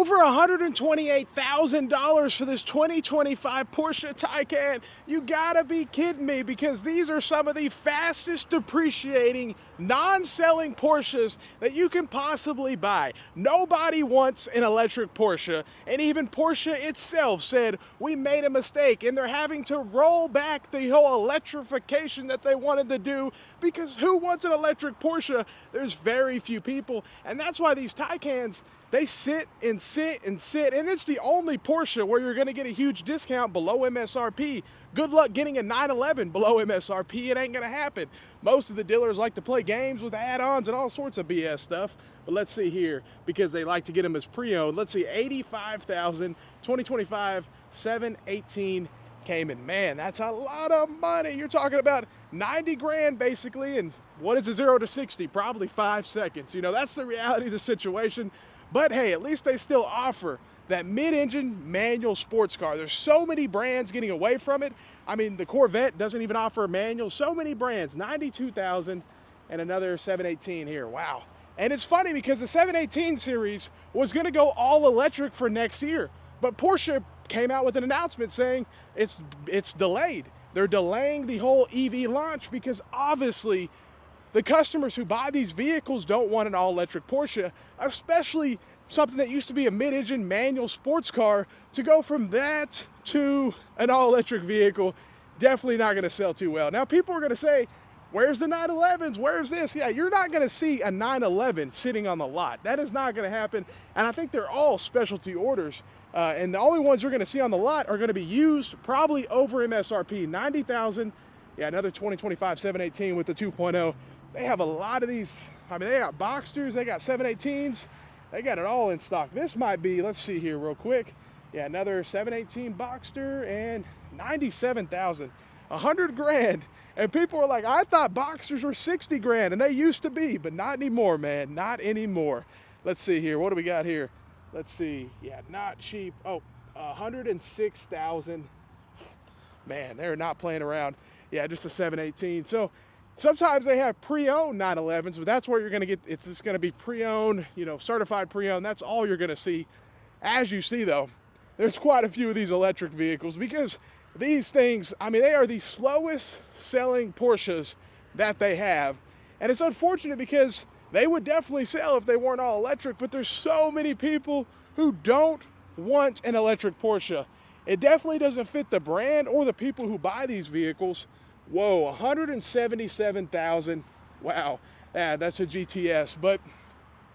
Over $128,000 for this 2025 Porsche Taycan. You gotta be kidding me, because these are some of the fastest depreciating, non-selling Porsches that you can possibly buy. Nobody wants an electric Porsche, and even Porsche itself said, we made a mistake, and they're having to roll back the whole electrification that they wanted to do, because who wants an electric Porsche? There's very few people, and that's why these Taycans, they sit and sit and sit, and it's the only Porsche where you're gonna get a huge discount below MSRP. Good luck getting a 911 below MSRP, it ain't gonna happen. Most of the dealers like to play games with add-ons and all sorts of BS stuff, but let's see here, because they like to get them as pre-owned. Let's see, 85,000, 2025, 718 Cayman. Man, that's a lot of money. You're talking about 90 grand basically, and what is a 0 to 60? Probably 5 seconds. You know, that's the reality of the situation. But hey, at least they still offer that mid-engine manual sports car. There's so many brands getting away from it. I mean, the Corvette doesn't even offer a manual. So many brands, 92,000 and another 718 here. Wow. And it's funny because the 718 series was gonna go all electric for next year, but Porsche came out with an announcement saying it's delayed. They're delaying the whole EV launch because obviously the customers who buy these vehicles don't want an all-electric Porsche, especially something that used to be a mid-engine manual sports car. To go from that to an all-electric vehicle, definitely not gonna sell too well. Now, people are gonna say, where's the 911s? Where's this? Yeah, you're not gonna see a 911 sitting on the lot. That is not gonna happen, and I think they're all specialty orders. And the only ones you're gonna see on the lot are gonna be used, probably over MSRP, 90,000. Yeah, another 2025 718 with the 2.0. They have a lot of these. I mean, they got Boxsters, they got 718s, they got it all in stock. This might be, let's see here real quick. Yeah, another 718 Boxster and 97,000, 100 grand. And people are like, I thought Boxsters were 60 grand, and they used to be, but not anymore, man, not anymore. Let's see here, what do we got here? Let's see, yeah, not cheap. Oh, 106,000. Man, they're not playing around. Yeah, just a 718. So sometimes they have pre-owned 911s, but that's where you're gonna get, it's just gonna be pre-owned, you know, certified pre-owned. That's all you're gonna see. As you see though, there's quite a few of these electric vehicles, because these things, I mean, they are the slowest selling Porsches that they have. And it's unfortunate because they would definitely sell if they weren't all electric, but there's so many people who don't want an electric Porsche. It definitely doesn't fit the brand or the people who buy these vehicles. Whoa, 177,000. Wow, yeah, that's a GTS, but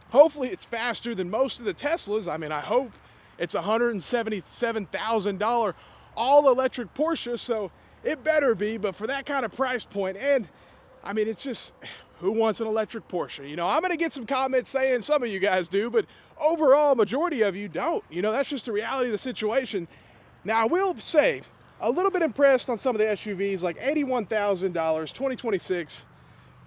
hopefully it's faster than most of the Teslas. I mean, I hope it's $177,000 all electric Porsche, so it better be, but for that kind of price point, and I mean, it's just, who wants an electric Porsche? You know, I'm gonna get some comments saying some of you guys do, but overall, majority of you don't. You know, that's just the reality of the situation. Now, I will say, a little bit impressed on some of the SUVs, like $81,000, 2026.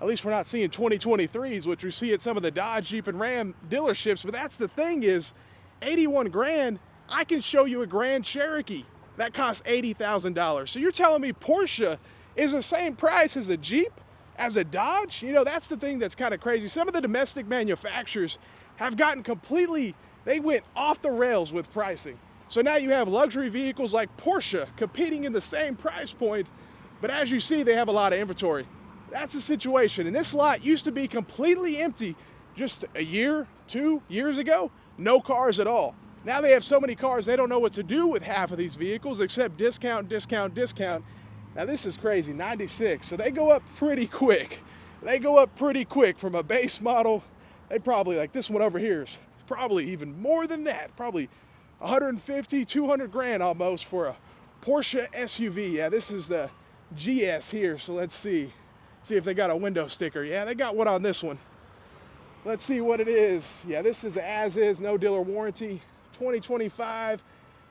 At least we're not seeing 2023s, which we see at some of the Dodge, Jeep, and Ram dealerships. But that's the thing is, 81 grand, I can show you a Grand Cherokee that costs $80,000. So you're telling me Porsche is the same price as a Jeep, as a Dodge? You know, that's the thing that's kind of crazy. Some of the domestic manufacturers have gotten completely, they went off the rails with pricing. So now you have luxury vehicles like Porsche competing in the same price point, but as you see, they have a lot of inventory. That's the situation. And this lot used to be completely empty just a year, 2 years ago, no cars at all. Now they have so many cars, they don't know what to do with half of these vehicles except discount, discount, discount. Now this is crazy, 96. So they go up pretty quick. They go up pretty quick from a base model. They probably, like this one over here, is probably even more than that, probably 150, 200 grand almost for a Porsche SUV. Yeah, this is the GS here, so let's see if they got a window sticker. Yeah, they got one on this one. Let's see what it is. Yeah, this is as is, no dealer warranty, 2025,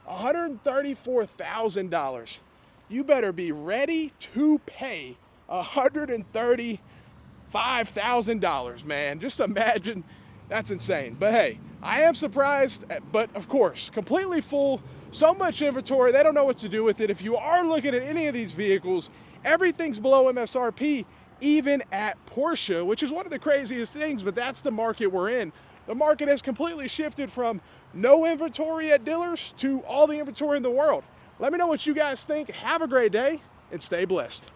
$134,000. You better be ready to pay $135,000, man. Just imagine, that's insane. But hey, I am surprised, but of course, completely full, so much inventory, they don't know what to do with it. If you are looking at any of these vehicles, everything's below MSRP, even at Porsche, which is one of the craziest things, but that's the market we're in. The market has completely shifted from no inventory at dealers to all the inventory in the world. Let me know what you guys think. Have a great day and stay blessed.